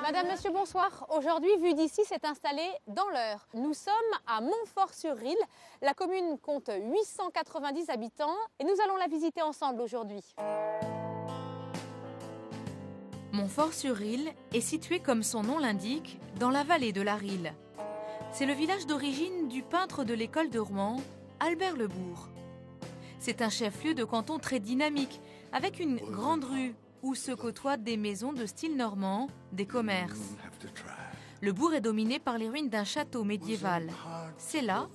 Madame, Monsieur, bonsoir. Aujourd'hui, Vue d'ici s'est installée dans l'Eure. Nous sommes à Montfort-sur-Risle. La commune compte 890 habitants et nous allons la visiter ensemble aujourd'hui. Montfort-sur-Risle est situé, comme son nom l'indique, dans la vallée de la Risle. C'est le village d'origine du peintre de l'école de Rouen, Albert Lebourg. C'est un chef-lieu de canton très dynamique, avec une grande rue où se côtoient des maisons de style normand, des commerces. Le bourg est dominé par les ruines d'un château médiéval. C'est là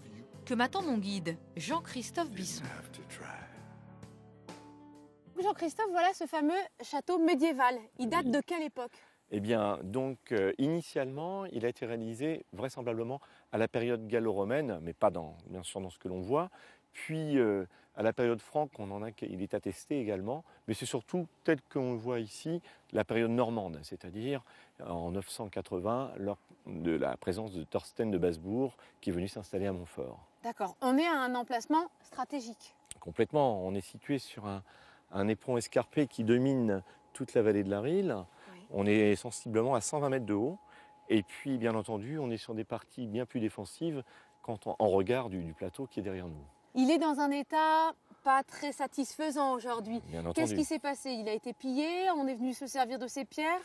que m'attend mon guide, Jean-Christophe Bisson. Jean-Christophe, voilà ce fameux château médiéval. Il date de quelle époque? Eh bien, donc, initialement, il a été réalisé vraisemblablement à la période gallo-romaine, mais pas bien sûr dans ce que l'on voit. Puis, à la période franque, il est attesté également. Mais c'est surtout, tel qu'on le voit ici, la période normande, c'est-à-dire en 980, lors de la présence de Thorsten de Basbourg, qui est venu s'installer à Montfort. D'accord. On est à un emplacement stratégique. Complètement. On est situé sur un éperon escarpé qui domine toute la vallée de la Risle. Oui. On est sensiblement à 120 mètres de haut. Et puis, bien entendu, on est sur des parties bien plus défensives en regard du plateau qui est derrière nous. Il est dans un état pas très satisfaisant aujourd'hui. Bien entendu. Qu'est-ce qui s'est passé? Il a été pillé? On est venu se servir de ses pierres?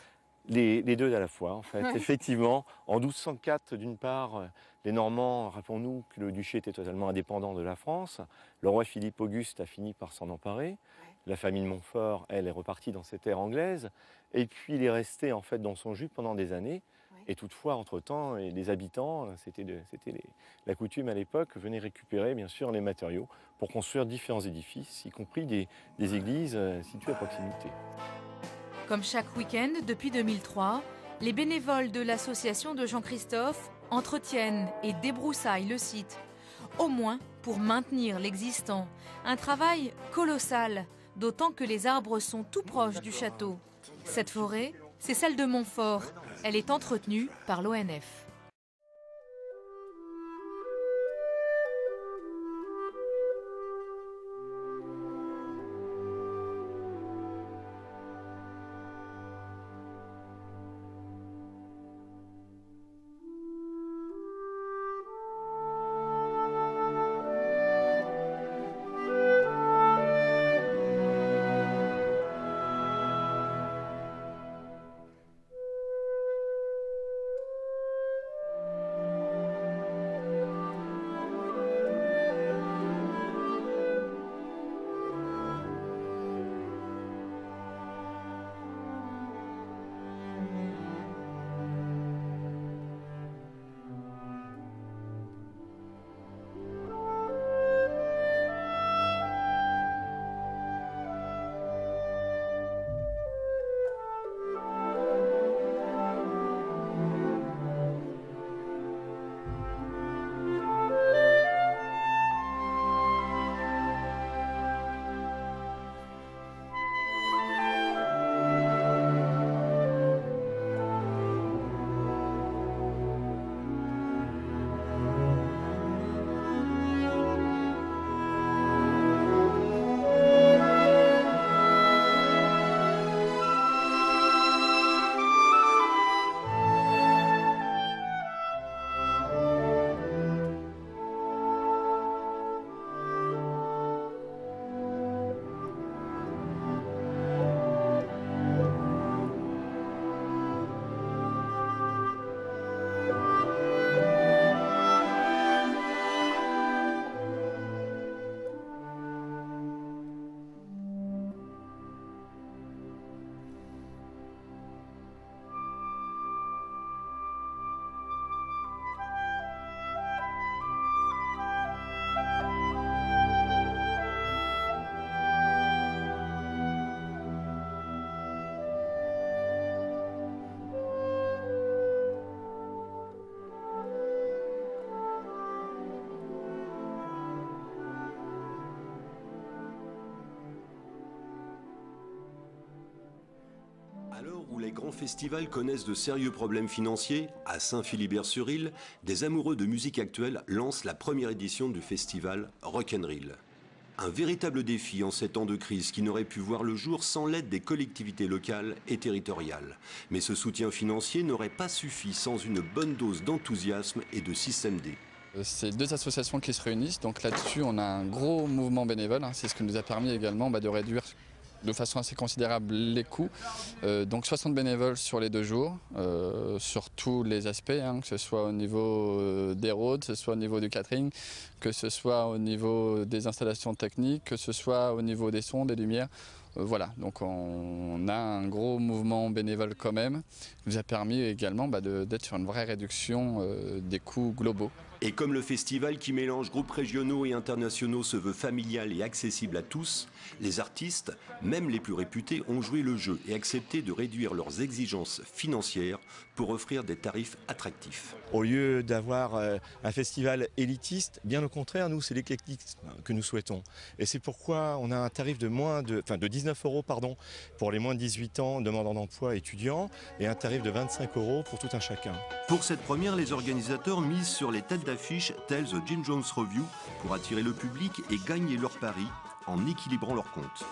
Les deux à la fois, en fait. Ouais. Effectivement, en 1204, d'une part, les Normands, rappelons-nous que le duché était totalement indépendant de la France. Le roi Philippe Auguste a fini par s'en emparer. Ouais. La famille de Montfort, elle, est repartie dans ses terres anglaises. Et puis, il est resté, en fait, dans son jus pendant des années. Ouais. Et toutefois, entre-temps, les habitants, la coutume à l'époque, venaient récupérer, bien sûr, les matériaux pour construire différents édifices, y compris des églises situées à proximité. Comme chaque week-end depuis 2003, les bénévoles de l'association de Jean-Christophe entretiennent et débroussaillent le site, au moins pour maintenir l'existant. Un travail colossal, d'autant que les arbres sont tout proches du château. Cette forêt, c'est celle de Montfort. Elle est entretenue par l'ONF. l'heure où les grands festivals connaissent de sérieux problèmes financiers, à Saint-Philibert-sur-Île, des amoureux de musique actuelle lancent la première édition du festival Rock'n'Reel. Un véritable défi en ces temps de crise qui n'aurait pu voir le jour sans l'aide des collectivités locales et territoriales. Mais ce soutien financier n'aurait pas suffi sans une bonne dose d'enthousiasme et de système D. C'est deux associations qui se réunissent, donc là-dessus on a un gros mouvement bénévole, c'est ce qui nous a permis également de réduire de façon assez considérable les coûts. Donc 60 bénévoles sur les 2 jours, sur tous les aspects, que ce soit au niveau des roads, que ce soit au niveau du catering, que ce soit au niveau des installations techniques, que ce soit au niveau des sons, des lumières. Voilà, donc on a un gros mouvement bénévole quand même, qui nous a permis également d'être sur une vraie réduction des coûts globaux. Et comme le festival qui mélange groupes régionaux et internationaux se veut familial et accessible à tous, les artistes, même les plus réputés, ont joué le jeu et accepté de réduire leurs exigences financières pour offrir des tarifs attractifs. Au lieu d'avoir un festival élitiste, bien au contraire, nous, c'est l'éclectisme que nous souhaitons. Et c'est pourquoi on a un tarif de 19 € pour les moins de 18 ans, demandeurs d'emploi, étudiants, et un tarif de 25 € pour tout un chacun. Pour cette première, les organisateurs misent sur les têtes d'affiche telles The Jim Jones Review pour attirer le public et gagner leur pari en équilibrant leurs comptes.